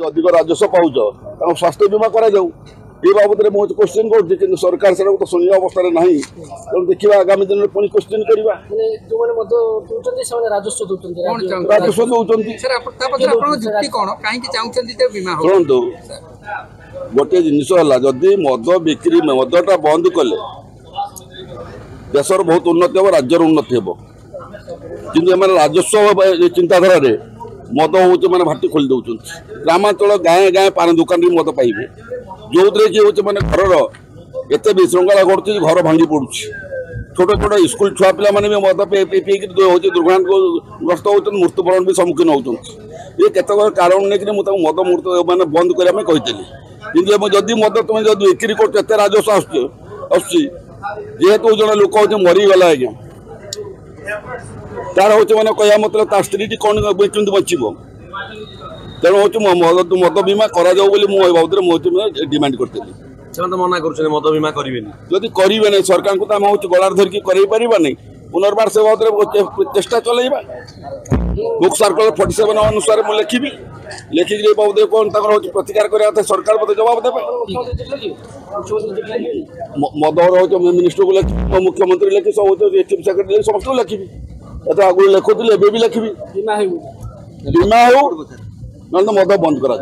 अधिक राजस्व पाउच स्वास्थ्य बीमा करा जाऊ ये बाबद में मुझे क्वेश्चन कर सरकार से तो शुणा अवस्था ना तेणु देखा आगामी दिन में पुणी क्वेश्चन करवा राजस्व दौरान शुणु गोटे जिनस जदि मद बिक्री मदटा बंद कले देशर बहुत उन्नति हम राज्यर उन्नति हम कि राजस्व चिंताधारा मद हूँ मैंने भाटी खोली दौरान ग्रामांचल गाँ गाँ पान दुकान मद पाइबे जो थे कि हूँ मैंने घर एत विशृंखला घटुची घर भांगी पड़ू छोट छोट स्कूल छुआ पिला भी मद पीक हूँ दुर्घटनाग्रस्त होती मृत्युवरण भी सम्मुखीन होती ये केत कारण नहीं मुझे मद मृत्यु मैंने बंद करने कही कि जदि मद तुम जब बिक्री कर राजस्व आसुचेतु जन लोक हूँ मरीगला आज्ञा तार हूँ मैंने कह मतलब ता स्त्री कौन बचब तेणु हूँ मद बीमा करा बाबद मुझे डिमांड करी मना कर मद बीमा करेंगे जदि करेंगे सरकार को आम हूँ गलार धरिकी कर पुनर्बार से बाबद चेष्टा चलैबा बुक सर्कुलर 47 अनुसार मुझे लिखी लिखिक बाबद कौन प्रतिकार करवा सरकार मत जवाब देवे मद मिनिस्टर को लिखी मुख्यमंत्री लिखी सब चीफ सेक्रेटरी समस्त लिखी आगुरी लिखुली भी लिखी बीमा हो ना मद बंद करा।